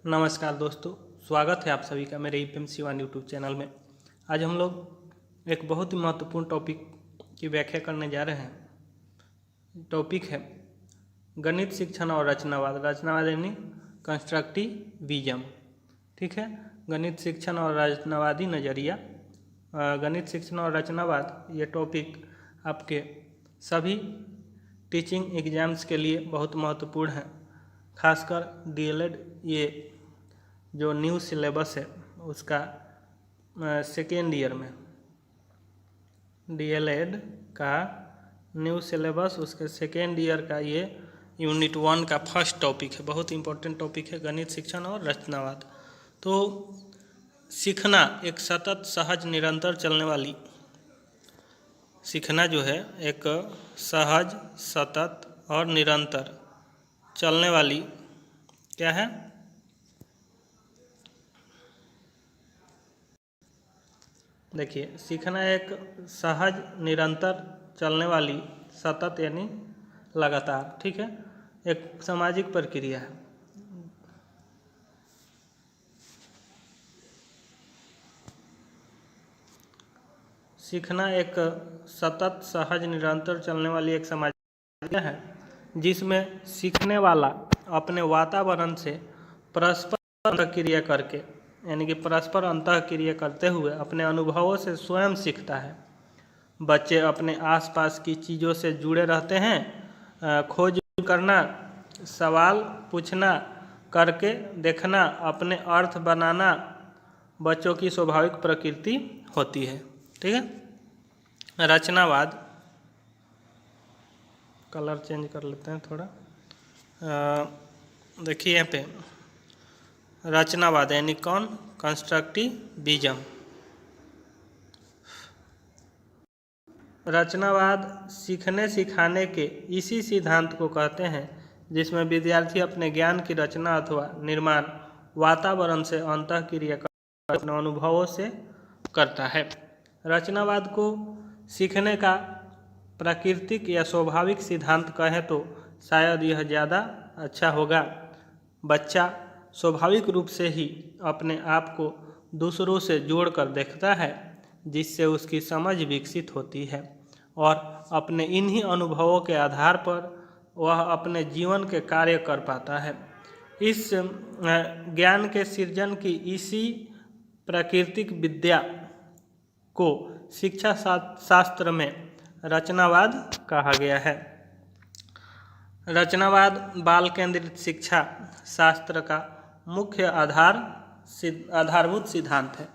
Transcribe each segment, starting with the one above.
नमस्कार दोस्तों, स्वागत है आप सभी का मेरे EPM1 यूट्यूब चैनल में। आज हम लोग एक बहुत ही महत्वपूर्ण टॉपिक की व्याख्या करने जा रहे हैं। टॉपिक है गणित शिक्षण और रचनावाद। रचनावाद यानी कंस्ट्रक्टिविज्म। ठीक है, गणित शिक्षण और रचनावादी नज़रिया। गणित शिक्षण और रचनावाद ये टॉपिक आपके सभी टीचिंग एग्जाम्स के लिए बहुत महत्वपूर्ण है। खासकर DLED ये जो न्यू सिलेबस है उसका सेकेंड ईयर में DLED का न्यू सिलेबस उसके सेकेंड ईयर का ये यूनिट 1 का फर्स्ट टॉपिक है। बहुत इंपॉर्टेंट टॉपिक है गणित शिक्षण और रचनावाद। तो सीखना एक सतत, सहज, निरंतर चलने वाली, सीखना जो है एक सहज, सतत और निरंतर चलने वाली क्या है? देखिए, सीखना एक सहज, निरंतर चलने वाली, सतत यानी लगातार, ठीक है, एक सामाजिक प्रक्रिया है। सीखना एक सतत, सहज, निरंतर चलने वाली एक सामाजिक प्रक्रिया है जिसमें सीखने वाला अपने वातावरण से परस्पर अंतःक्रिया करके, यानी कि परस्पर अंतःक्रिया करते हुए अपने अनुभवों से स्वयं सीखता है। बच्चे अपने आसपास की चीज़ों से जुड़े रहते हैं। खोज करना, सवाल पूछना, करके देखना, अपने अर्थ बनाना बच्चों की स्वाभाविक प्रकृति होती है। ठीक है। रचनावाद, कलर चेंज कर लेते हैं थोड़ा। देखिए यहाँ पे रचनावाद यानी कौन? कंस्ट्रक्टिविज्म। रचनावाद सीखने सिखाने के इसी सिद्धांत को कहते हैं जिसमें विद्यार्थी अपने ज्ञान की रचना अथवा निर्माण वातावरण से अंतःक्रिया कर अपने अनुभवों से करता है। रचनावाद को सीखने का प्राकृतिक या स्वाभाविक सिद्धांत कहें तो शायद यह ज़्यादा अच्छा होगा। बच्चा स्वाभाविक रूप से ही अपने आप को दूसरों से जोड़कर देखता है, जिससे उसकी समझ विकसित होती है और अपने इन्हीं अनुभवों के आधार पर वह अपने जीवन के कार्य कर पाता है। इस ज्ञान के सृजन की इसी प्राकृतिक विद्या को शिक्षा शास्त्र में रचनावाद कहा गया है। रचनावाद बाल केंद्रित शिक्षा शास्त्र का मुख्य आधारभूत सिद्धांत है।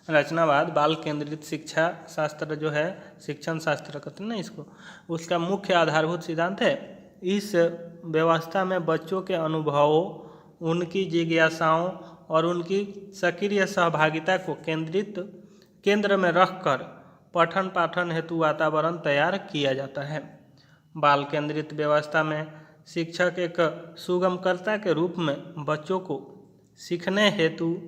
रचनावाद बाल केंद्रित शिक्षा शास्त्र जो है, शिक्षण शास्त्र कहते हैं ना इसको, उसका मुख्य आधारभूत सिद्धांत है। इस व्यवस्था में बच्चों के अनुभवों, उनकी जिज्ञासाओं और उनकी सक्रिय सहभागिता को केंद्र में रखकर पठन पाठन हेतु वातावरण तैयार किया जाता है। बाल केंद्रित व्यवस्था में शिक्षक एक सुगमकर्ता के रूप में बच्चों को सीखने हेतु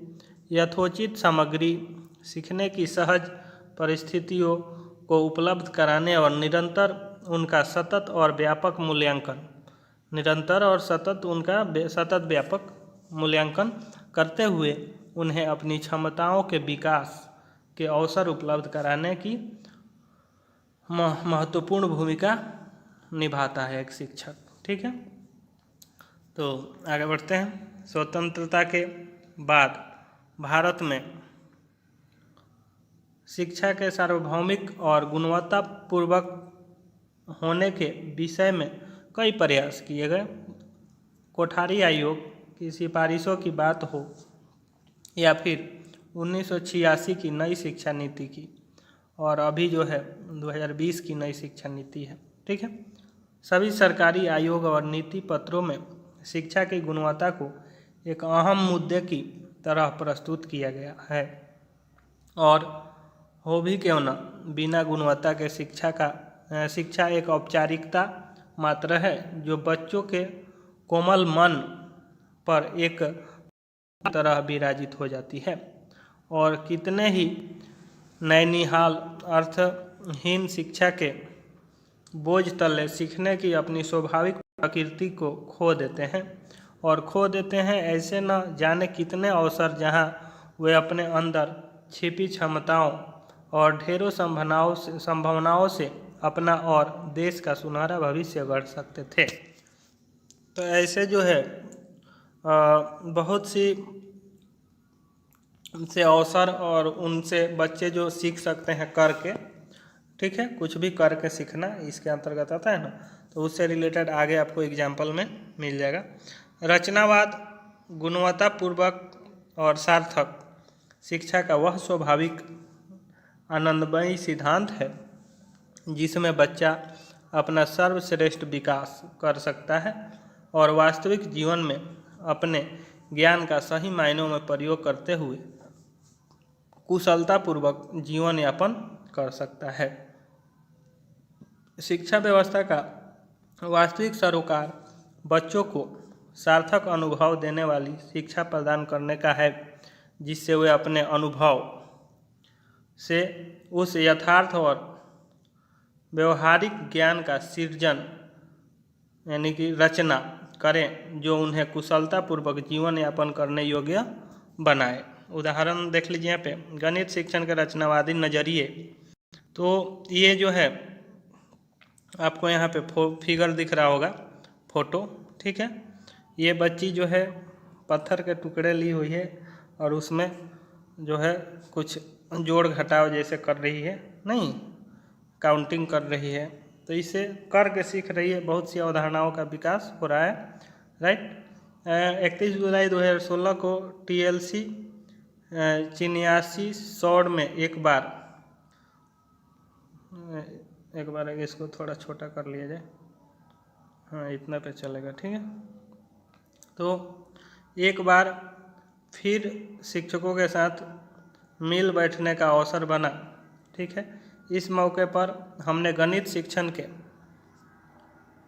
यथोचित सामग्री, सीखने की सहज परिस्थितियों को उपलब्ध कराने और निरंतर उनका सतत और व्यापक मूल्यांकन, सतत व्यापक मूल्यांकन करते हुए उन्हें अपनी क्षमताओं के विकास के अवसर उपलब्ध कराने की महत्वपूर्ण भूमिका निभाता है एक शिक्षक। ठीक है, तो आगे बढ़ते हैं। स्वतंत्रता के बाद भारत में शिक्षा के सार्वभौमिक और गुणवत्तापूर्वक होने के विषय में कई प्रयास किए गए। कोठारी आयोग की सिफारिशों की बात हो या फिर 1986 की नई शिक्षा नीति की, और अभी जो है 2020 की नई शिक्षा नीति है। ठीक है, सभी सरकारी आयोग और नीति पत्रों में शिक्षा की गुणवत्ता को एक अहम मुद्दे की तरह प्रस्तुत किया गया है। और हो भी क्यों न, बिना गुणवत्ता के शिक्षा एक औपचारिकता मात्र है जो बच्चों के कोमल मन पर एक तरह विराजित हो जाती है। और कितने ही नैनीहाल अर्थहीन शिक्षा के बोझ तले सीखने की अपनी स्वाभाविक प्रकृति को खो देते हैं और खो देते हैं। ऐसे न जाने कितने अवसर जहां वे अपने अंदर छिपी क्षमताओं और ढेरों संभावनाओं से अपना और देश का सुनहरा भविष्य गढ़ सकते थे। तो ऐसे जो है बहुत सी से अवसर और उनसे बच्चे जो सीख सकते हैं करके, ठीक है, कुछ भी करके सीखना इसके अंतर्गत आता है ना। तो उससे रिलेटेड आगे आपको एग्जाम्पल में मिल जाएगा। रचनावाद गुणवत्तापूर्वक और सार्थक शिक्षा का वह स्वाभाविक आनंदमयी सिद्धांत है जिसमें बच्चा अपना सर्वश्रेष्ठ विकास कर सकता है और वास्तविक जीवन में अपने ज्ञान का सही मायनों में प्रयोग करते हुए कुशलतापूर्वक जीवन यापन कर सकता है। शिक्षा व्यवस्था का वास्तविक सरोकार बच्चों को सार्थक अनुभव देने वाली शिक्षा प्रदान करने का है, जिससे वे अपने अनुभव से उस यथार्थ और व्यवहारिक ज्ञान का सृजन यानी कि रचना करें जो उन्हें कुशलतापूर्वक जीवन यापन करने योग्य बनाए। उदाहरण देख लीजिए यहाँ पे गणित शिक्षण के रचनावादी नज़रिए। तो ये जो है आपको यहाँ पे फिगर दिख रहा होगा, फोटो, ठीक है। ये बच्ची जो है पत्थर के टुकड़े ली हुई है और उसमें जो है कुछ जोड़ घटाव जैसे कर रही है, नहीं काउंटिंग कर रही है। तो इसे करके सीख रही है, बहुत सी अवधारणाओं का विकास हो रहा है, राइट। 31 जुलाई 2016 को TLC चिन्यासी सौर में एक बार इसको थोड़ा छोटा कर लिया जाए, हाँ इतना पे चलेगा, ठीक है। तो एक बार फिर शिक्षकों के साथ मिल बैठने का अवसर बना, ठीक है। इस मौके पर हमने गणित शिक्षण के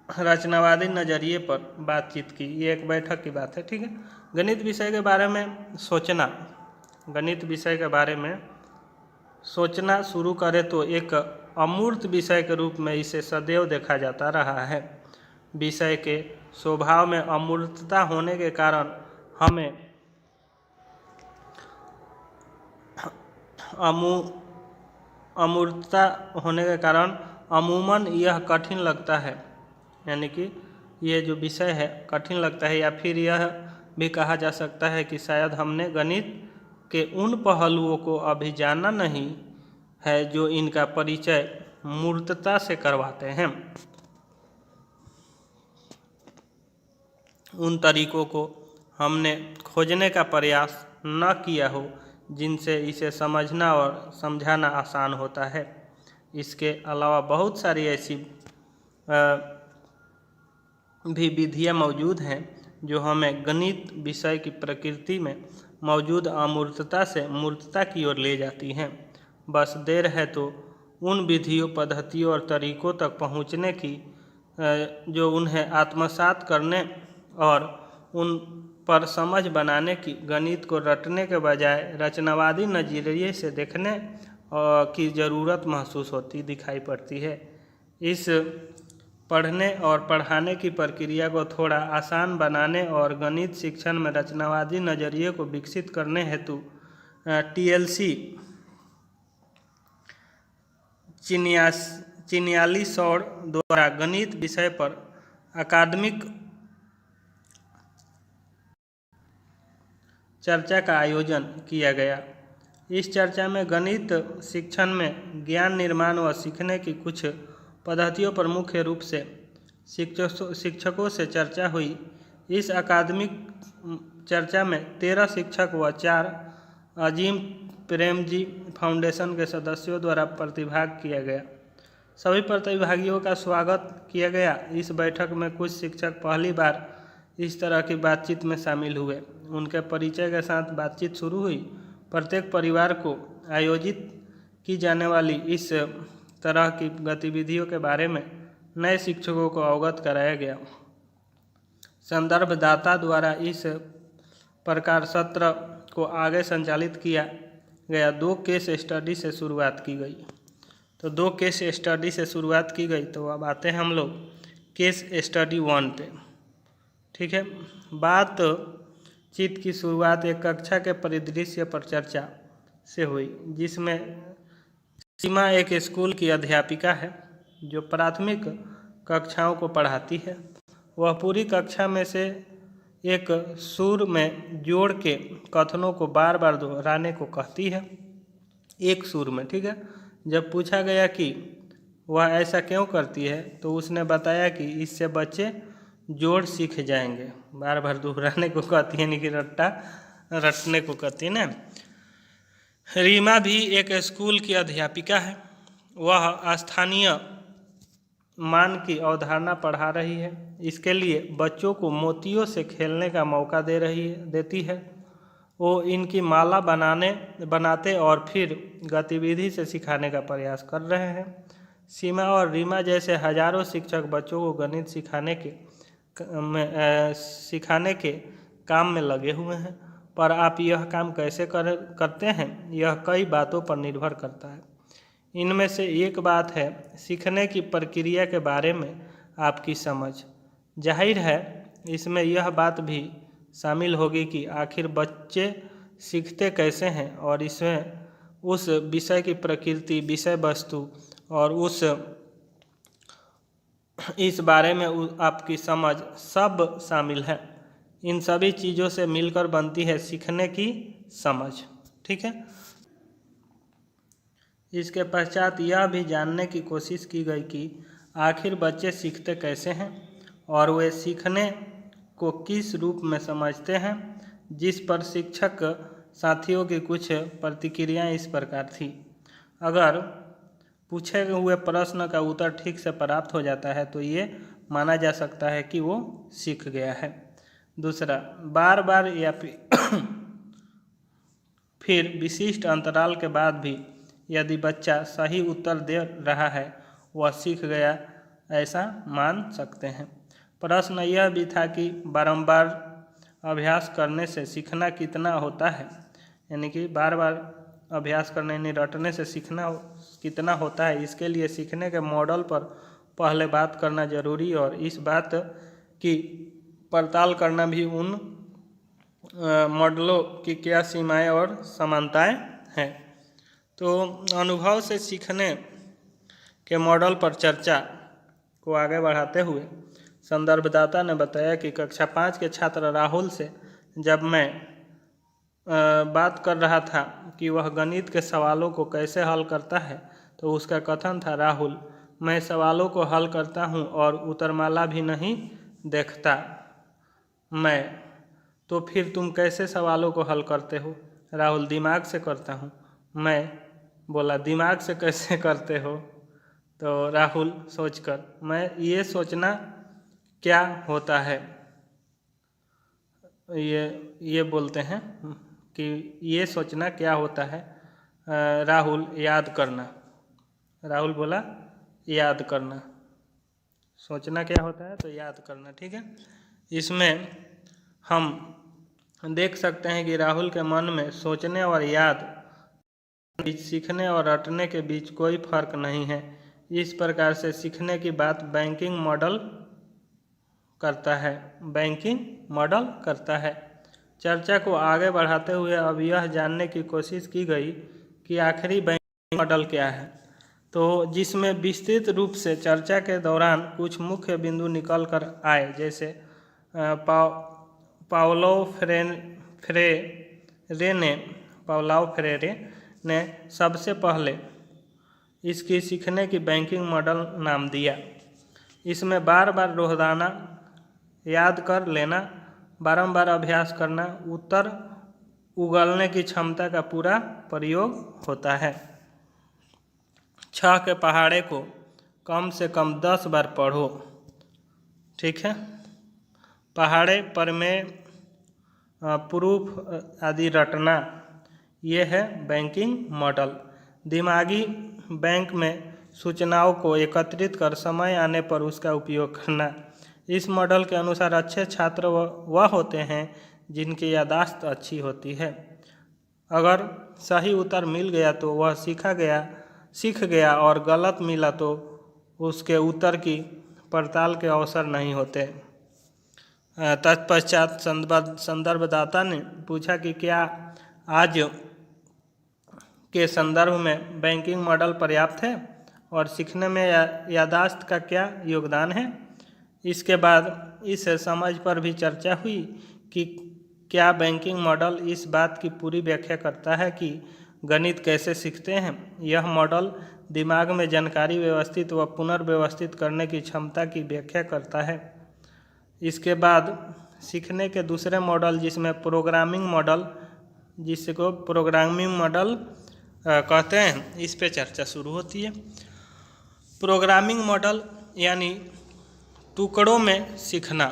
रचनावादी नज़रिए पर बातचीत की। ये एक बैठक की बात है, ठीक है। गणित विषय के बारे में सोचना, गणित विषय के बारे में सोचना शुरू करें तो एक अमूर्त विषय के रूप में इसे सदैव देखा जाता रहा है। विषय के स्वभाव में अमूर्तता होने के कारण हमें अमूर्तता होने के कारण अमूमन यह कठिन लगता है, यानी कि ये जो विषय है कठिन लगता है, या फिर यह भी कहा जा सकता है कि शायद हमने गणित के उन पहलुओं को अभी जाना नहीं है जो इनका परिचय मूर्तता से करवाते हैं, उन तरीकों को हमने खोजने का प्रयास न किया हो जिनसे इसे समझना और समझाना आसान होता है। इसके अलावा बहुत सारी ऐसी भी विधियाँ मौजूद हैं जो हमें गणित विषय की प्रकृति में मौजूद अमूर्तता से मूर्तता की ओर ले जाती हैं। बस देर है तो उन विधियों, पद्धतियों और तरीकों तक पहुँचने की जो उन्हें आत्मसात करने और उन पर समझ बनाने की, गणित को रटने के बजाय रचनावादी नज़रिए से देखने की ज़रूरत महसूस होती दिखाई पड़ती है। इस पढ़ने और पढ़ाने की प्रक्रिया को थोड़ा आसान बनाने और गणित शिक्षण में रचनावादी नज़रिए को विकसित करने हेतु TLC चिन्याली सौर द्वारा गणित विषय पर अकादमिक चर्चा का आयोजन किया गया। इस चर्चा में गणित शिक्षण में ज्ञान निर्माण व सीखने की कुछ पद्धतियों पर मुख्य रूप से शिक्षकों से चर्चा हुई। इस अकादमिक चर्चा में 13 शिक्षक व 4 अजीम प्रेमजी फाउंडेशन के सदस्यों द्वारा प्रतिभाग किया गया। सभी प्रतिभागियों का स्वागत किया गया। इस बैठक में कुछ शिक्षक पहली बार इस तरह की बातचीत में शामिल हुए। उनके परिचय के साथ बातचीत शुरू हुई। प्रत्येक परिवार को आयोजित की जाने वाली इस तरह की गतिविधियों के बारे में नए शिक्षकों को अवगत कराया गया। संदर्भदाता द्वारा इस प्रकार सत्र को आगे संचालित किया गया। 2 केस स्टडी से शुरुआत की गई। तो 2 केस स्टडी से शुरुआत की गई। तो अब आते हैं हम लोग केस स्टडी 1 पे। ठीक है। बातचीत की शुरुआत एक कक्षा के परिदृश्य पर चर्चा से हुई, जिसमें सीमा एक स्कूल की अध्यापिका है जो प्राथमिक कक्षाओं को पढ़ाती है। वह पूरी कक्षा में से एक सुर में जोड़ के कथनों को बार बार दोहराने को कहती है, एक सुर में, ठीक है। जब पूछा गया कि वह ऐसा क्यों करती है तो उसने बताया कि इससे बच्चे जोड़ सीख जाएंगे। बार बार दोहराने को कहती है, नहीं कि रटने को कहती है ना। रीमा भी एक स्कूल की अध्यापिका है। वह स्थानीय मान की अवधारणा पढ़ा रही है। इसके लिए बच्चों को मोतियों से खेलने का मौका देती है। वो इनकी माला बनाते और फिर गतिविधि से सिखाने का प्रयास कर रहे हैं। सीमा और रीमा जैसे हजारों शिक्षक बच्चों को गणित सिखाने के काम में लगे हुए हैं, पर आप यह काम कैसे करते हैं, यह कई बातों पर निर्भर करता है। इनमें से एक बात है सीखने की प्रक्रिया के बारे में आपकी समझ। जाहिर है इसमें यह बात भी शामिल होगी कि आखिर बच्चे सीखते कैसे हैं, और इसमें उस विषय की प्रकृति, विषय वस्तु और इस बारे में आपकी समझ सब शामिल है। इन सभी चीज़ों से मिलकर बनती है सीखने की समझ, ठीक है। इसके पश्चात यह भी जानने की कोशिश की गई कि आखिर बच्चे सीखते कैसे हैं और वे सीखने को किस रूप में समझते हैं, जिस पर शिक्षक साथियों की कुछ प्रतिक्रियाएं इस प्रकार थी। अगर पूछे हुए प्रश्न का उत्तर ठीक से प्राप्त हो जाता है तो ये माना जा सकता है कि वो सीख गया है। दूसरा, बार बार या फिर विशिष्ट अंतराल के बाद भी यदि बच्चा सही उत्तर दे रहा है वह सीख गया, ऐसा मान सकते हैं। प्रश्न यह भी था कि बारंबार अभ्यास करने से सीखना कितना होता है, यानी कि बार बार अभ्यास करने यानी रटने से सीखना कितना होता है। इसके लिए सीखने के मॉडल पर पहले बात करना जरूरी और इस बात की पड़ताल करना भी उन मॉडलों की क्या सीमाएं और समानताएं हैं। तो अनुभव से सीखने के मॉडल पर चर्चा को आगे बढ़ाते हुए संदर्भदाता ने बताया कि कक्षा 5 के छात्र राहुल से जब मैं बात कर रहा था कि वह गणित के सवालों को कैसे हल करता है तो उसका कथन था, राहुल, मैं सवालों को हल करता हूँ और उत्तरमाला भी नहीं देखता। मैं, तो फिर तुम कैसे सवालों को हल करते हो? राहुल, दिमाग से करता हूँ। मैं बोला, दिमाग से कैसे करते हो? तो राहुल सोचकर, मैं ये सोचना क्या होता है, ये बोलते हैं कि ये सोचना क्या होता है। राहुल, याद करना। राहुल बोला, याद करना। सोचना क्या होता है तो याद करना, ठीक है। इसमें हम देख सकते हैं कि राहुल के मन में सोचने और याद, सीखने और रटने के बीच कोई फर्क नहीं है। इस प्रकार से सीखने की बात बैंकिंग मॉडल करता है। चर्चा को आगे बढ़ाते हुए अब यह जानने की कोशिश की गई कि आखिरी बैंकिंग मॉडल क्या है, तो जिसमें विस्तृत रूप से चर्चा के दौरान कुछ मुख्य बिंदु निकल कर आए, जैसे पाउलो फ्रेरे ने सबसे पहले इसकी सीखने की बैंकिंग मॉडल नाम दिया। इसमें बार बार दोहराना, याद कर लेना, बारंबार अभ्यास करना, उत्तर उगलने की क्षमता का पूरा प्रयोग होता है। 6 के पहाड़े को कम से कम 10 बार पढ़ो, ठीक है। पहाड़े पर में प्रूफ आदि रटना, ये है बैंकिंग मॉडल। दिमागी बैंक में सूचनाओं को एकत्रित कर समय आने पर उसका उपयोग करना। इस मॉडल के अनुसार अच्छे छात्र वह होते हैं जिनकी याददाश्त अच्छी होती है। अगर सही उत्तर मिल गया तो वह सीख गया और गलत मिला तो उसके उत्तर की पड़ताल के अवसर नहीं होते। तत्पश्चात संदर्भदाता ने पूछा कि क्या आज के संदर्भ में बैंकिंग मॉडल पर्याप्त है और सीखने में याददाश्त का क्या योगदान है। इसके बाद इस समझ पर भी चर्चा हुई कि क्या बैंकिंग मॉडल इस बात की पूरी व्याख्या करता है कि गणित कैसे सीखते हैं। यह मॉडल दिमाग में जानकारी व्यवस्थित व पुनर्व्यवस्थित करने की क्षमता की व्याख्या करता है। इसके बाद सीखने के दूसरे मॉडल जिसको प्रोग्रामिंग मॉडल कहते हैं, इस पे चर्चा शुरू होती है। प्रोग्रामिंग मॉडल यानी टुकड़ों में सीखना।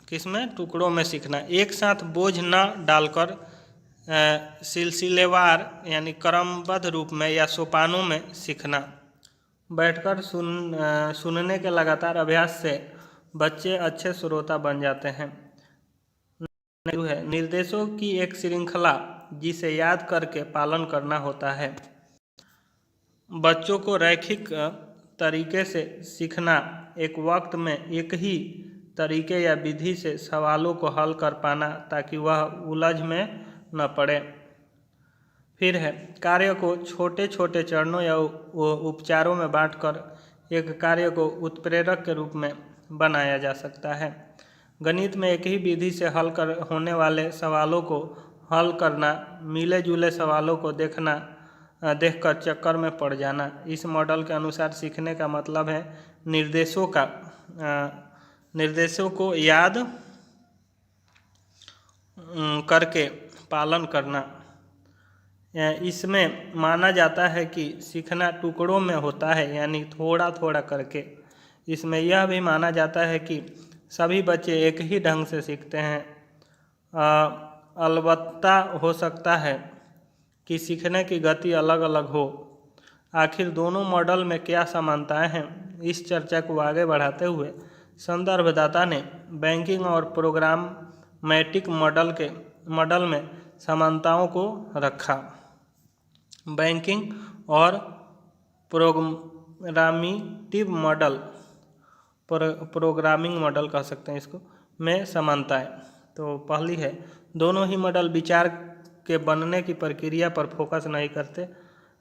किसमें? टुकड़ों में सीखना। एक साथ बोझ न डालकर सिलसिलेवार यानी क्रमबद्ध रूप में या सोपानों में सीखना। बैठकर सुनने के लगातार अभ्यास से बच्चे अच्छे श्रोता बन जाते हैं। निर्देशों की एक श्रृंखला जिसे याद करके पालन करना होता है। बच्चों को रैखिक तरीके से सीखना, एक वक्त में एक ही तरीके या विधि से सवालों को हल कर पाना ताकि वह उलझ में न पड़े। फिर है कार्य को छोटे छोटे चरणों या उपचारों में बांटकर एक कार्य को उत्प्रेरक के रूप में बनाया जा सकता है। गणित में एक ही विधि से होने वाले सवालों को हल करना, मिले जुले सवालों को देखकर चक्कर में पड़ जाना। इस मॉडल के अनुसार सीखने का मतलब है निर्देशों को याद करके पालन करना। इसमें माना जाता है कि सीखना टुकड़ों में होता है, यानी थोड़ा थोड़ा करके। इसमें यह भी माना जाता है कि सभी बच्चे एक ही ढंग से सीखते हैं। अलबत्ता हो सकता है कि सीखने की गति अलग अलग हो। आखिर दोनों मॉडल में क्या समानताएं हैं, इस चर्चा को आगे बढ़ाते हुए संदर्भदाता ने बैंकिंग और प्रोग्रामेटिक मॉडल में समानताओं को रखा। बैंकिंग और प्रोग्रामिंग मॉडल कह सकते हैं इसको, में समानताएं। तो पहली है, दोनों ही मॉडल विचार के बनने की प्रक्रिया पर फोकस नहीं करते।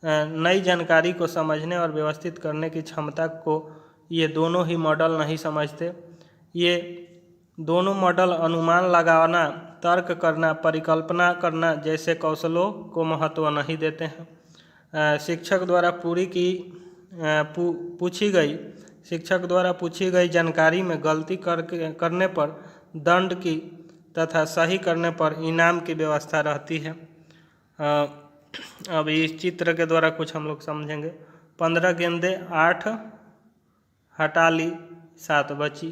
नई जानकारी को समझने और व्यवस्थित करने की क्षमता को ये दोनों ही मॉडल नहीं समझते। ये दोनों मॉडल अनुमान लगाना, तर्क करना, परिकल्पना करना जैसे कौशलों को महत्व नहीं देते हैं। शिक्षक द्वारा पूछी गई जानकारी में गलती करने पर दंड की तथा सही करने पर इनाम की व्यवस्था रहती है। अब इस चित्र के द्वारा कुछ हम लोग समझेंगे। 15 गेंदे 8 हटा ली 7 बची।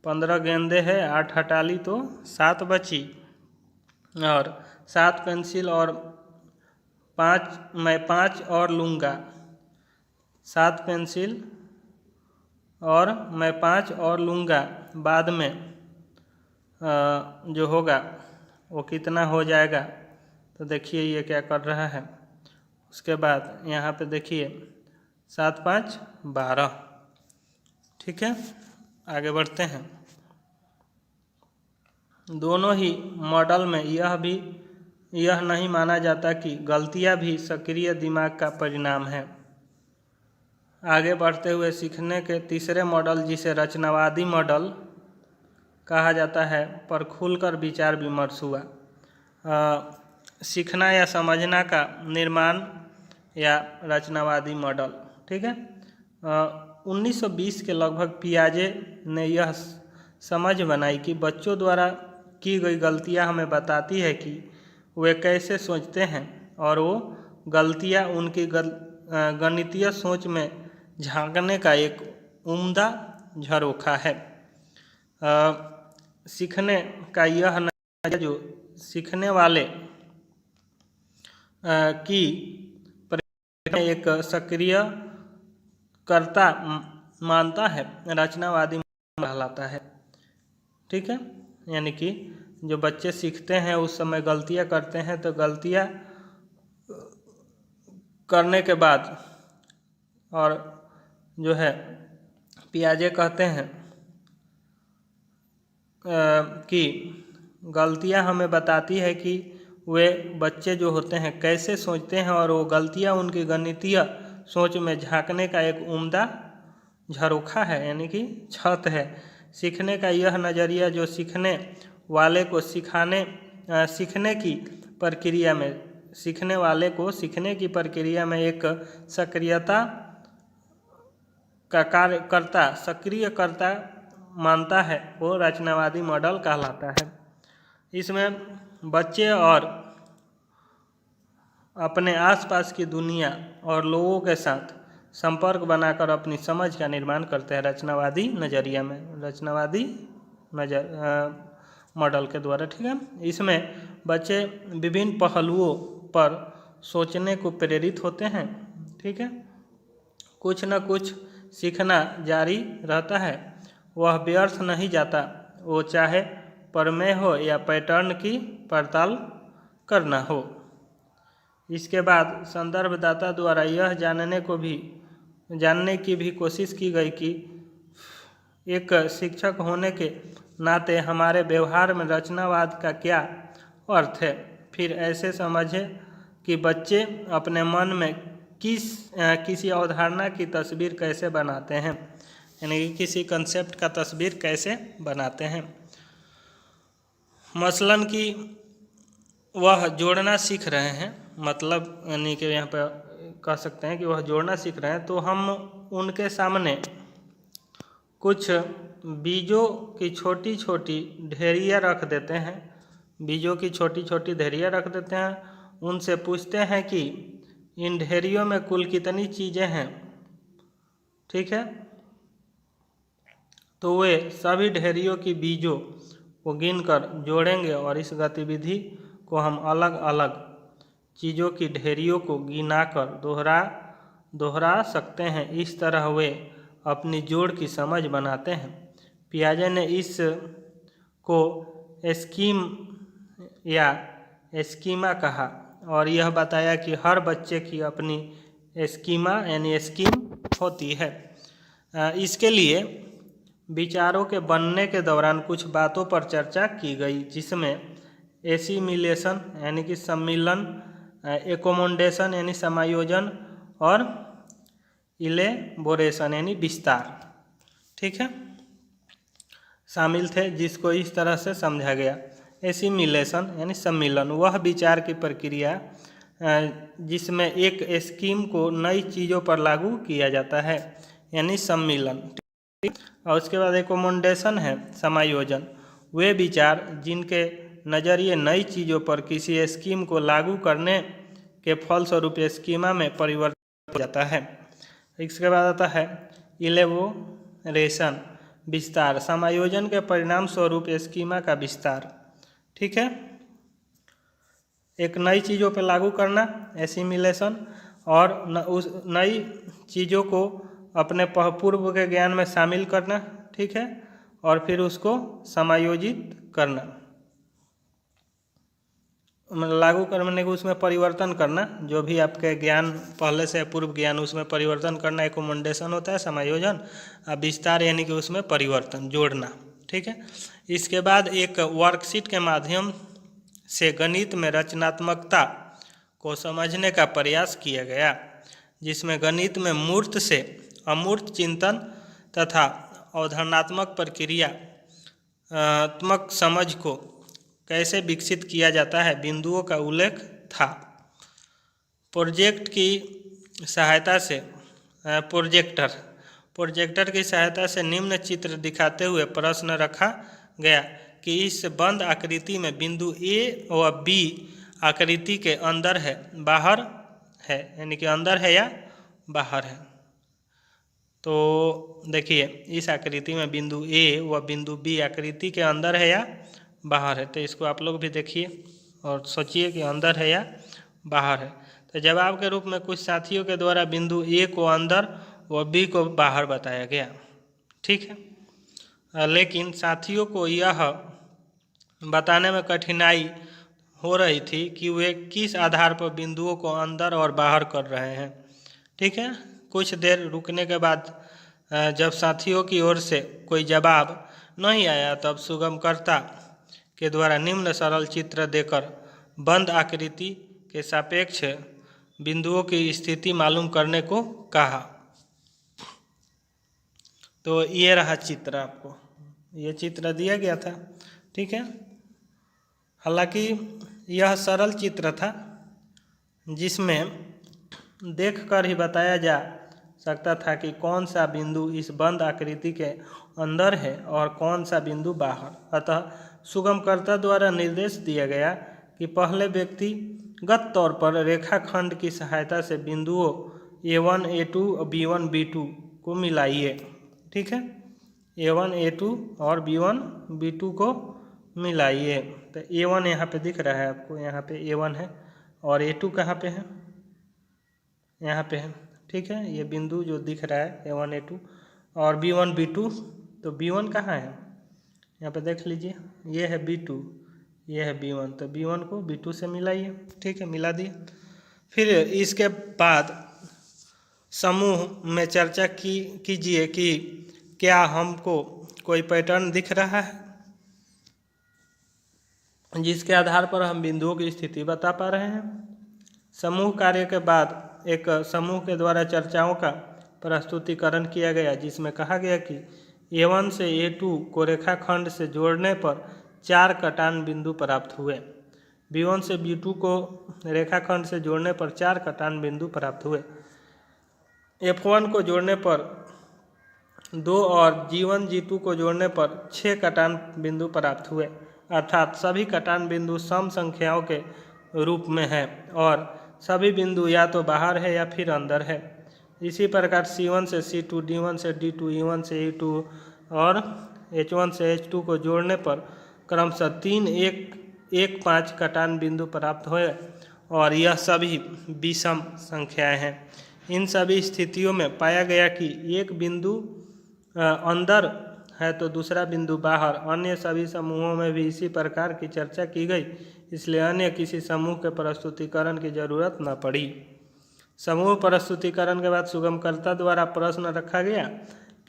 15 गेंदे है, 8 हटा ली तो 7 बची। और 7 पेंसिल और 5 और लूँगा। 7 पेंसिल और मैं 5 और लूँगा। बाद में जो होगा वो कितना हो जाएगा, तो देखिए ये क्या कर रहा है। उसके बाद यहाँ पे देखिए 7 5 12। ठीक है, आगे बढ़ते हैं। दोनों ही मॉडल में यह नहीं माना जाता कि गलतियाँ भी सक्रिय दिमाग का परिणाम है। आगे बढ़ते हुए सीखने के तीसरे मॉडल, जिसे रचनावादी मॉडल कहा जाता है, पर खुलकर विचार विमर्श हुआ। सीखना या समझना का निर्माण या रचनावादी मॉडल। ठीक है, 1920 के लगभग पियाजे ने यह समझ बनाई कि बच्चों द्वारा की गई गलतियां हमें बताती है कि वे कैसे सोचते हैं, और वो गलतियां उनकी गणितीय सोच में झांकने का एक उम्दा झरोखा है। सीखने का यह नतीजा जो सीखने वाले की एक सक्रिय कर्ता मानता है, रचनावादी कहलाता है। ठीक है, यानी कि जो बच्चे सीखते हैं उस समय गलतियां करते हैं, तो गलतियां करने के बाद और जो है पियाजे कहते हैं की गलतियां हमें बताती है कि वे बच्चे जो होते हैं कैसे सोचते हैं, और वो गलतियां उनकी गणितीय सोच में झांकने का एक उम्दा झरोखा है, यानी कि छत है। सीखने का यह नज़रिया जो सीखने वाले को सीखने की प्रक्रिया में एक सक्रियता का सक्रियकर्ता मानता है, वो रचनावादी मॉडल कहलाता है। इसमें बच्चे और अपने आसपास की दुनिया और लोगों के साथ संपर्क बनाकर अपनी समझ का निर्माण करते हैं रचनावादी नज़रिया में, रचनावादी मॉडल के द्वारा। ठीक है, इसमें बच्चे विभिन्न पहलुओं पर सोचने को प्रेरित होते हैं। ठीक है, कुछ न कुछ सीखना जारी रहता है, वह व्यर्थ नहीं जाता, वो चाहे प्रमेय हो या पैटर्न की पड़ताल करना हो। इसके बाद संदर्भदाता द्वारा यह जानने की भी कोशिश की गई कि एक शिक्षक होने के नाते हमारे व्यवहार में रचनावाद का क्या अर्थ है। फिर ऐसे समझे कि बच्चे अपने मन में किसी अवधारणा की तस्वीर कैसे बनाते हैं, यानी कि किसी कंसेप्ट का तस्वीर कैसे बनाते हैं। मसलन कि वह जोड़ना सीख रहे हैं, मतलब यानी कि यहाँ पर कह सकते हैं कि वह जोड़ना सीख रहे हैं, तो हम उनके सामने कुछ बीजों की छोटी छोटी ढेरियाँ रख देते हैं, उनसे पूछते हैं कि इन ढेरियों में कुल कितनी चीज़ें हैं। ठीक है, तो वे सभी ढेरियों की बीजों को गिनकर जोड़ेंगे, और इस गतिविधि को हम अलग अलग चीज़ों की ढेरियों को गिनाकर दोहरा सकते हैं। इस तरह वे अपनी जोड़ की समझ बनाते हैं। पियाजे ने इस को स्कीम या स्कीमा कहा, और यह बताया कि हर बच्चे की अपनी स्कीमा यानी स्कीम होती है। इसके लिए विचारों के बनने के दौरान कुछ बातों पर चर्चा की गई, जिसमें एसिमिलेशन यानी कि सम्मिलन, एकोमोडेशन यानी समायोजन, और इलेबोरेशन यानी विस्तार, ठीक है, शामिल थे, जिसको इस तरह से समझा गया। एसिमिलेशन यानी सम्मिलन वह विचार की प्रक्रिया जिसमें एक स्कीम को नई चीज़ों पर लागू किया जाता है, यानी सम्मिलन। और उसके बाद एकोमोडेशन है समायोजन, वे विचार जिनके नज़रिए नई चीज़ों पर किसी स्कीम को लागू करने के फलस्वरूप स्कीमा में परिवर्तन हो जाता है। इसके बाद आता है इलेबोरेशन विस्तार, समायोजन के परिणाम स्वरूप स्कीमा का विस्तार। ठीक है, एक नई चीज़ों पर लागू करना एसिमिलेशन, और उस नई चीज़ों को अपने पूर्व के ज्ञान में शामिल करना, ठीक है, और फिर उसको समायोजित करना, लागू करने को उसमें परिवर्तन करना, जो भी आपके ज्ञान पहले से पूर्व ज्ञान उसमें परिवर्तन करना एकोमोडेशन होता है, समायोजन। विस्तार यानी कि उसमें परिवर्तन जोड़ना। ठीक है, इसके बाद एक वर्कशीट के माध्यम से गणित में रचनात्मकता को समझने का प्रयास किया गया, जिसमें गणित में मूर्त से अमूर्त चिंतन तथा अवधारणात्मक प्रक्रियात्मक समझ को कैसे विकसित किया जाता है बिंदुओं का उल्लेख था। प्रोजेक्टर की सहायता से निम्न चित्र दिखाते हुए प्रश्न रखा गया कि इस बंद आकृति में बिंदु ए व बी आकृति के अंदर है बाहर है, यानी कि अंदर है या बाहर है। तो देखिए, इस आकृति में बिंदु ए व बिंदु बी आकृति के अंदर है या बाहर है। तो इसको आप लोग भी देखिए और सोचिए कि अंदर है या बाहर है। तो जवाब के रूप में कुछ साथियों के द्वारा बिंदु ए को अंदर व बी को बाहर बताया गया। ठीक है, लेकिन साथियों को यह बताने में कठिनाई हो रही थी कि वे किस आधार पर बिंदुओं को अंदर और बाहर कर रहे हैं। ठीक है, कुछ देर रुकने के बाद जब साथियों की ओर से कोई जवाब नहीं आया तब सुगमकर्ता के द्वारा निम्न सरल चित्र देकर बंद आकृति के सापेक्ष बिंदुओं की स्थिति मालूम करने को कहा। तो ये रहा चित्र, आपको ये चित्र दिया गया था, ठीक है। हालांकि यह सरल चित्र था जिसमें देखकर ही बताया जा सकता था कि कौन सा बिंदु इस बंद आकृति के अंदर है और कौन सा बिंदु बाहर। अतः सुगमकर्ता द्वारा निर्देश दिया गया कि पहले व्यक्तिगत तौर पर रेखाखंड की सहायता से बिंदुओं A1 A2 और B1 B2 को मिलाइए, ठीक है। A1 A2 और B1 B2 को मिलाइए। तो A1 यहाँ पे दिख रहा है आपको, यहाँ पे A1 है और A2 कहाँ पे है, यहाँ पे है, ठीक है। ये बिंदु जो दिख रहा है A1 A2 और B1 B2, तो B1 कहाँ है, यहाँ पे देख लीजिए, ये है B2, ये है B1, तो B1 को B2 से मिलाइए, ठीक है, मिला दिए। फिर इसके बाद समूह में चर्चा कीजिए कि क्या हमको कोई पैटर्न दिख रहा है जिसके आधार पर हम बिंदुओं की स्थिति बता पा रहे हैं। समूह कार्य के बाद एक समूह के द्वारा चर्चाओं का प्रस्तुतिकरण किया गया जिसमें कहा गया कि A1 से A2 को रेखाखंड से जोड़ने पर 4 कटान बिंदु प्राप्त हुए। B1 से B2 को रेखाखंड से जोड़ने पर 4 कटान बिंदु प्राप्त हुए। F1 को जोड़ने पर 2 और G1 G2 को जोड़ने पर 6 कटान बिंदु प्राप्त हुए, अर्थात सभी कटान बिंदु सम संख्याओं के रूप में है और सभी बिंदु या तो बाहर है या फिर अंदर है। इसी प्रकार C1 से C2, D1 से D2, E1 से E2 और H1 से H2 को जोड़ने पर क्रमशः 3, 1, 1, 5 कटान बिंदु प्राप्त हुए और यह सभी विषम संख्याएं हैं। इन सभी स्थितियों में पाया गया कि एक बिंदु अंदर है तो दूसरा बिंदु बाहर। अन्य सभी समूहों में भी इसी प्रकार की चर्चा की गई, इसलिए अन्य किसी समूह के प्रस्तुतिकरण की जरूरत न पड़ी। समूह प्रस्तुतिकरण के बाद सुगमकर्ता द्वारा प्रश्न रखा गया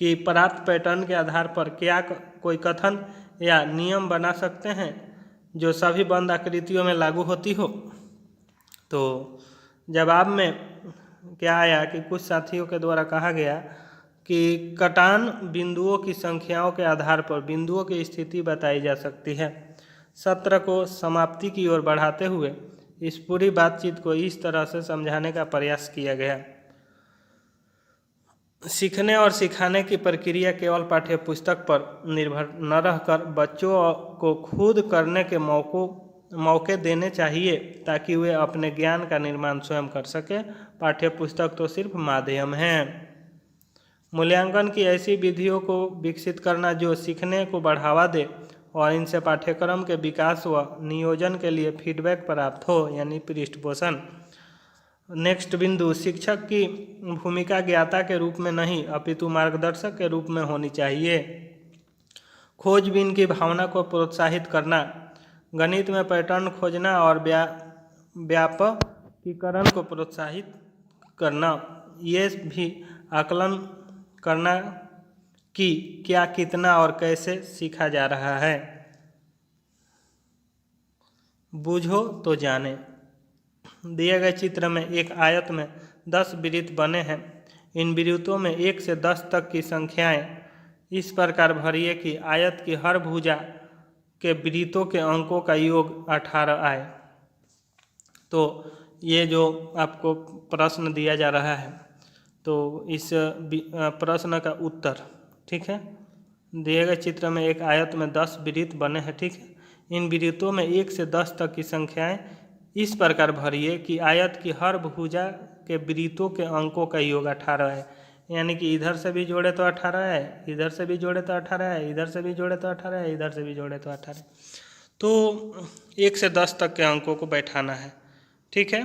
कि प्राप्त पैटर्न के आधार पर क्या कोई कथन या नियम बना सकते हैं जो सभी बंद आकृतियों में लागू होती हो। तो जवाब में क्या आया कि कुछ साथियों के द्वारा कहा गया कि कटान बिंदुओं की संख्याओं के आधार पर बिंदुओं की स्थिति बताई जा सकती है। सत्र को समाप्ति की ओर बढ़ाते हुए इस पूरी बातचीत को इस तरह से समझाने का प्रयास किया गया। सीखने और सिखाने की प्रक्रिया केवल पाठ्य पुस्तक पर निर्भर न रहकर बच्चों को खुद करने के मौके देने चाहिए ताकि वे अपने ज्ञान का निर्माण स्वयं कर सके। पाठ्य पुस्तक तो सिर्फ माध्यम है। मूल्यांकन की ऐसी विधियों को विकसित करना जो सीखने को बढ़ावा दे और इनसे पाठ्यक्रम के विकास व नियोजन के लिए फीडबैक प्राप्त हो, यानी पृष्ठपोषण। नेक्स्ट बिंदु, शिक्षक की भूमिका ज्ञाता के रूप में नहीं अपितु मार्गदर्शक के रूप में होनी चाहिए। खोजबीन की भावना को प्रोत्साहित करना, गणित में पैटर्न खोजना और व्यापकीकरण को प्रोत्साहित करना, ये भी आकलन करना कि क्या, कितना और कैसे सीखा जा रहा है। बूझो तो जाने। दिए गए चित्र में एक आयत में 10 वृत्त बने हैं। इन वृत्तों में 1 से 10 तक की संख्याएं इस प्रकार भरिए कि आयत की हर भुजा के वृत्तों के अंकों का योग 18 आए। तो ये जो आपको प्रश्न दिया जा रहा है, तो इस प्रश्न का उत्तर, ठीक है, दिए गए चित्र में एक आयत में 10 वृत्त बने हैं, ठीक है। इन वृत्तों में 1 से 10 तक की संख्याएं इस प्रकार भरिए कि आयत की हर भुजा के वृत्तों के अंकों का योग 18 है। यानी कि इधर से भी जोड़े तो 18 है, इधर से भी जोड़े तो 18 है, इधर से भी जोड़े तो 18 है, इधर से भी जोड़े तो 18 है। तो 1 से 10 तक के अंकों को बैठाना है, ठीक है।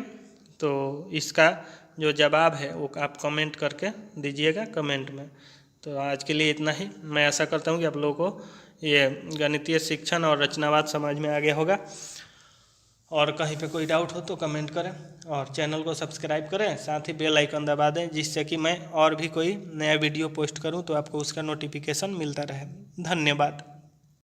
तो इसका जो जवाब है वो आप कमेंट करके दीजिएगा कमेंट में। तो आज के लिए इतना ही। मैं आशा करता हूँ कि आप लोगों को ये गणितीय शिक्षण और रचनावाद समझ में आ गया होगा। और कहीं पे कोई डाउट हो तो कमेंट करें और चैनल को सब्सक्राइब करें, साथ ही बेल आइकन दबा दें जिससे कि मैं और भी कोई नया वीडियो पोस्ट करूं तो आपको उसका नोटिफिकेशन मिलता रहे। धन्यवाद।